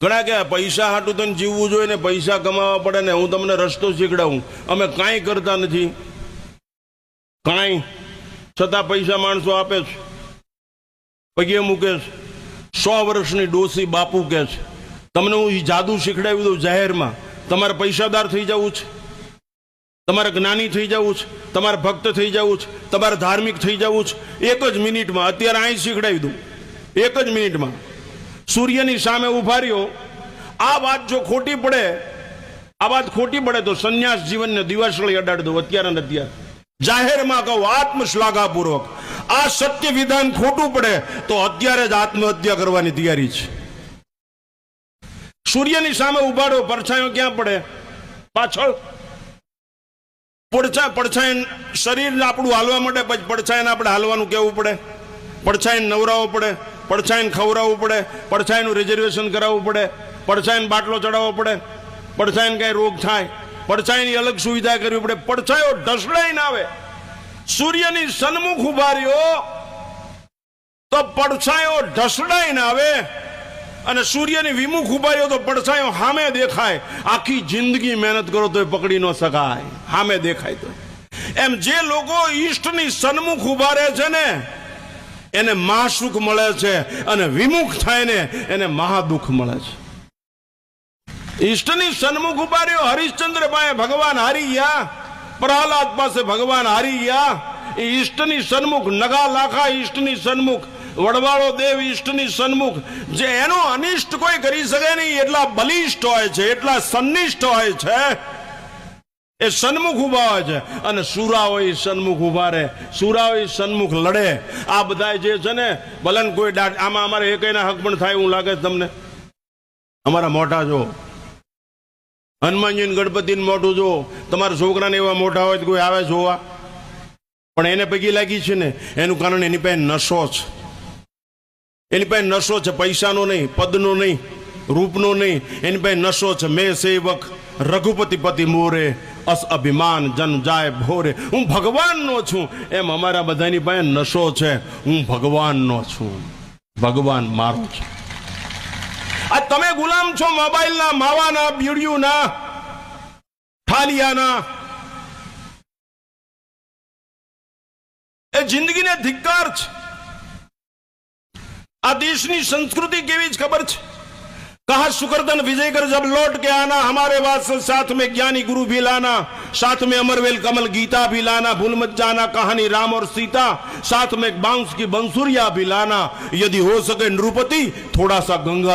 ઘણા કે પૈસા હાટું તને જીવવું જોઈએ ને પૈસા કમાવા પડે ને હું તમને રસ્તો શીખડાવું. અમે કાંઈ કરતા નથી, કાંઈ, છતાં પૈસા માણસો આપે છે, પગે મૂકે છે. 100 વર્ષની ડોસી બાપુ કે છે તમને હું જાદુ શીખડાવી દઉં જાહેરમાં, તમારે પૈસાદાર થઈ જવું છે, તમારે જ્ઞાની થઈ જવું છે, તમારે ભક્ત થઈ જવું છે, તમારે ધાર્મિક થઈ જવું છે. 1 જ મિનિટમાં અત્યારે અહીં શીખડાવી દઉં, 1 જ મિનિટમાં. સૂર્યની સામે ઉભા રહ્યો. આ વાત જો ખોટી પડે, આ વાત ખોટી પડે તો સંન્યાસ જીવનને દિવાસળી અડાડી દો અત્યારે ને અત્યારે. જાહેરમાં કહું આત્મશ્લાઘાપૂર્વક, આ સત્ય વિધાન ખોટું પડે તો અત્યારે જ આત્મહત્યા કરવાની તૈયારી છે. સૂર્યની સામે ઉભાડો, પડછાયો ક્યાં પડે? પાછળ. પડછાય શરીર આપણું હાલવા માટે, પછી પડછાયને આપણે હાલવાનું કેવું પડે, પડછાયને નવરાવવો પડે, પડછાયને ખવડાવવું પડે, પડછાયનું રિઝર્વેશન કરાવવું પડે, પડછાયને બાટલો ચડાવવો પડે, પડછાયને કઈ રોગ થાય, પડછાયની અલગ સુવિધા કરવી પડે. પડછાયો ઢસડાઈને આવે. સૂર્યની સન્મુખ ઉભા રહ્યો તો પડછાયો ઢસડાઈને આવે, અને સૂર્યની વિમુખ ઉભા રહ્યો તો પડછાયો સામે દેખાય. આખી જિંદગી મહેનત કરો તો પકડી ન શકાય, સામે દેખાય તો. એમ જે લોકો ઈષ્ટની સન્મુખ ઉભા રહે છે ને એને મહાસુખ મળે છે, અને વિમુખ થાય ને એને મહાદુઃખ મળે છે. ઈષ્ટની સન્મુખ ઉભા રહ્યો, હરિશ્ચંદ્ર પાસે ભગવાન હારી ગયા, પ્રહલાદ પાસે ભગવાન હારી ગયા. એ ઈષ્ટની સન્મુખ, નગા લાખા ઈષ્ટની સન્મુખ, વડવાળો દેવ ઈષ્ટની સન્મુખ. જે એનો અનિષ્ટ કોઈ કરી શકે નહીં એટલા બલિષ્ઠ હોય છે, એટલા સન્નિષ્ઠ હોય છે, એ સન્મુખ ઉભા હોય છે. અને સુરાઓ એ સન્મુખ ઉભા રહે, સુરાઓ એ સન્મુખ લડે. આ બધા જે છે ને ભલન કોઈ આમાં અમારે એકના હક પણ થાય એવું લાગે છે તમને? અમારા મોટા જો હનુમાનજી ગણપતિને મોટું જો, તમારા છોકરાને એવા મોટા હોય તો કોઈ આવે જોવા, પણ એને પૈકી લાગી છે ને એનું કારણ એની પાસે નશો છે. એની પાસે નશો છે, પૈસાનો નહીં, પદનો નહીં, રૂપનો નહીં, એની પાસે નશો છે. મેં સેવક રઘુપતિ પતિ મોરે, અસ અભિમાન જન જાય ભોરે. હું ભગવાનનો છું, એમ અમારા બધાની પાસે નશો છે. હું ભગવાનનો છું, ભગવાન મારો છે. આ તમે ગુલામ છો મોબાઈલના, માવાના, બીડીયુના, ઠાલિયાના. એ જિંદગીને ધિક્કાર છે. આ દેશની સંસ્કૃતિ કેવી જ ખબર છે? कहा सुकरदन विजय कर जब लौट के आना, हमारे वास्ते साथ में ज्ञानी गुरु भी लाना, साथ में अमरवेल कमल गीता भी लाना, भूल मत जाना कहानी राम और सीता, साथ में बांस की बंसुरिया भी लाना, यदि हो सके नृपति थोड़ा सा गंगा